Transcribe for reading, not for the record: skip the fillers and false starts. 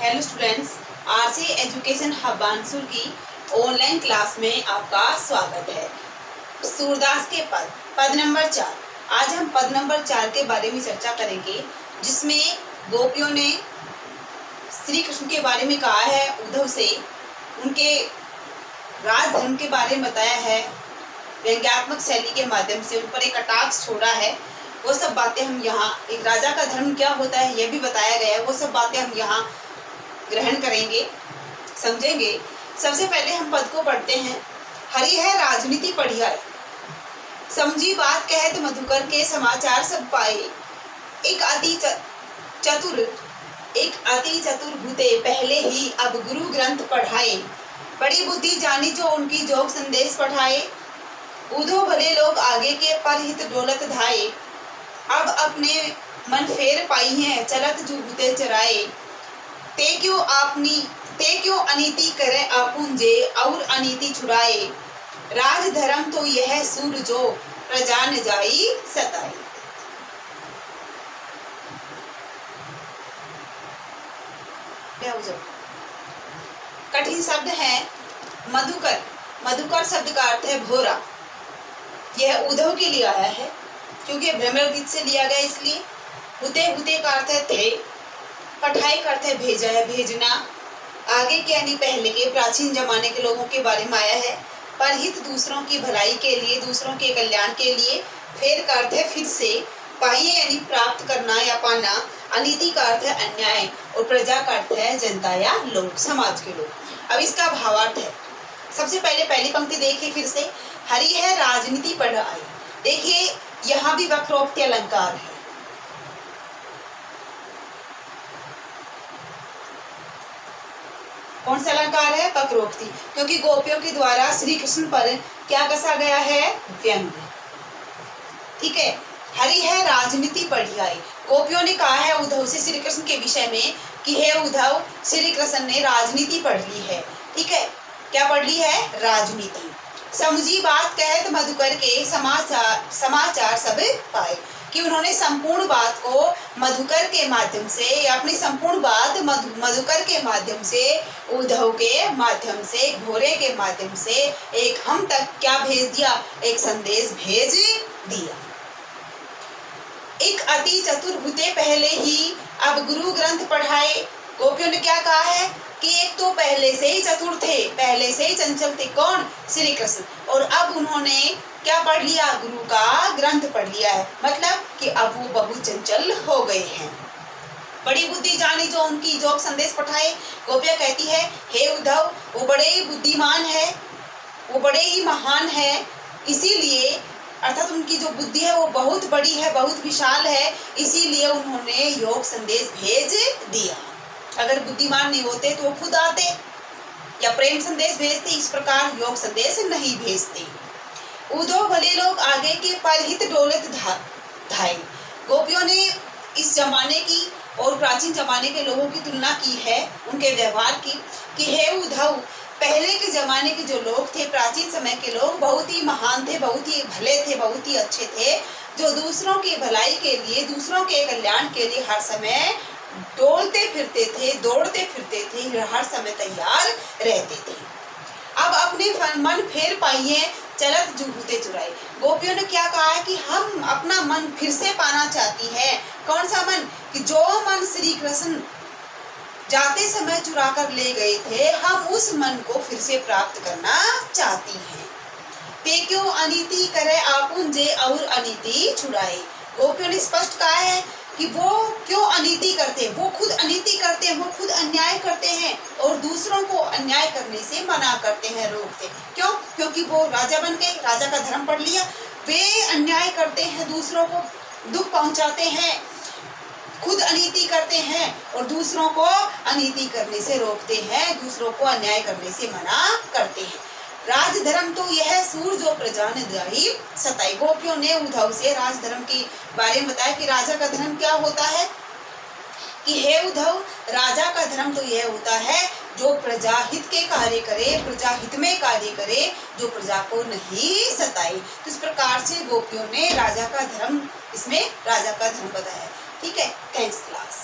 Hello students, RC education hub Bansur की online class में आपका स्वागत है। सूरदास के पद नंबर 4। आज हम पद नंबर 4 के बारे में चर्चा करेंगे, जिसमें गोपियों ने श्री कृष्ण के बारे में कहा है, उद्धव से उनके राजधर्म के बारे में बताया है, व्यंग्यात्मक शैली के माध्यम से उन पर एक कटाक्ष छोड़ा है। वो सब बातें हम यहाँ, एक राजा का धर्म क्या होता है यह भी बताया गया है, वो सब बातें हम यहाँ ग्रहण करेंगे, समझेंगे। सबसे पहले हम पद को पढ़ते हैं। हरि है राजनीति पढ़िया, समझी बात कहत मधुकर के समाचार सब पाए। एक अति चतुर भूते पहले ही अब गुरु ग्रंथ पढ़ाए। बड़ी बुद्धि जानी जो उनकी जोग संदेश पढ़ाए। उधो भले लोग आगे के पर हित डोलत धाए। अब अपने मन फेर पाई हैं चलत जो भूते चराए। ते क्यों अनीति करे आपुंजे और अनीति छुड़ाए। राज धर्म तो यह सूर जो प्रजा न जाई सताई। कठिन शब्द है मधुकर। मधुकर शब्द का अर्थ है भोरा। यह उद्धव के लिए आया है, क्योंकि भ्रमर गीत से लिया गया, इसलिए। हुते हुते का अर्थ है थे। पढ़ाई का अर्थ है भेजा है, भेजना। आगे के यानी पहले के, प्राचीन जमाने के लोगों के बारे में आया है। परहित दूसरों की भलाई के लिए, दूसरों के कल्याण के लिए। फेर का अर्थ है फिर से। पाइए यानी प्राप्त करना या पाना। अनीति का अर्थ है अन्याय, और प्रजा का अर्थ है जनता या लोग, समाज के लोग। अब इसका भावार्थ है। सबसे पहले पहली पंक्ति देखिए फिर से। हरि है राजनीति पढ़ाई। देखिए यहाँ भी वक्रोक्ति अलंकार है। कौन सा अलंकार है? वक्रोक्ति, क्योंकि गोपियों के द्वारा श्री कृष्ण पर क्या कसा गया है? व्यंग। ठीक है। हरि है राजनीति पढ़ियाई। गोपियों ने कहा है उद्धव से श्री कृष्ण के विषय में कि हे उद्धव, श्री कृष्ण ने राजनीति पढ़ ली है। ठीक है, क्या पढ़ ली है? राजनीति। समझी बात कहत मधुकर के समाचार सब पाए, कि उन्होंने संपूर्ण बात को मधुकर के माध्यम से, या अपनी संपूर्ण बात मधुकर के माध्यम से, उद्धव के माध्यम से, घोरे के माध्यम से एक हम तक क्या भेज दिया? एक संदेश भेज दिया। एक अति चतुर भूते पहले ही अब गुरु ग्रंथ पढ़ाए। गोपियों ने क्या कहा है कि एक तो पहले से ही चतुर थे, पहले से ही चंचल थे। कौन? श्री कृष्ण। और अब उन्होंने क्या पढ़ लिया? गुरु का ग्रंथ पढ़ लिया है। मतलब कि अब वो बहुत चंचल हो गए हैं। बड़ी बुद्धि जानी जो उनकी जोग संदेश पठाए। गोपिया कहती है हे उद्धव, वो बड़े ही बुद्धिमान है, वो बड़े ही महान है, इसीलिए, अर्थात उनकी जो बुद्धि है वो बहुत बड़ी है, बहुत विशाल है, इसीलिए उन्होंने योग संदेश भेज दिया। अगर बुद्धिमान नहीं होते तो वो खुद आते या प्रेम संदेश भेजते, इस प्रकार योग संदेश नहीं भेजते। उद्धव भले लोग आगे के परहित डोलत धाए। गोपियों ने इस जमाने की और प्राचीन जमाने के लोगों की तुलना की है, उनके व्यवहार की, कि हे उद्धव, पहले के जमाने के जो लोग थे, प्राचीन समय के लोग बहुत ही महान थे, बहुत ही भले थे, बहुत ही अच्छे थे, जो दूसरों की भलाई के लिए, दूसरों के कल्याण के लिए हर समय डोलते फिरते थे, दौड़ते फिरते थे, हर समय तैयार रहते थे। अब अपने मन फेर पाइए चलत जो भूते चुराए। गोपियों ने क्या कहा है कि हम अपना मन फिर से पाना चाहती है। कौन सा मन? कि जो मन श्री कृष्ण जाते समय चुरा कर ले गए थे, हम उस मन को फिर से प्राप्त करना चाहती हैं। ते क्यों अनीति करे आपुंजे और अनीति छुड़ाए। गोपियों ने स्पष्ट कहा है कि वो क्यों अनीति करते हैं, वो खुद अनीति करते हैं, वो खुद अन्याय करते हैं और दूसरों को अन्याय करने से मना करते हैं, रोकते। क्यों? क्योंकि वो राजा बन गए, राजा का धर्म पढ़ लिया, वे अन्याय करते हैं, दूसरों को दुख पहुंचाते हैं, खुद अनीति करते हैं और दूसरों को अनीति करने से रोकते हैं, दूसरों को अन्याय करने से मना करते हैं। राजधर्म तो यह सूर जो प्रजा ने जाई सताई। गोपियों ने उद्धव से राजधर्म के बारे में बताया कि राजा का धर्म क्या होता है, कि हे उद्धव, राजा का धर्म तो यह होता है जो प्रजा हित के कार्य करे, प्रजा हित में कार्य करे, जो प्रजा को नहीं सताए। तो इस प्रकार से गोपियों ने राजा का धर्म, इसमें राजा का धर्म बताया। ठीक है, थैंक्स क्लास।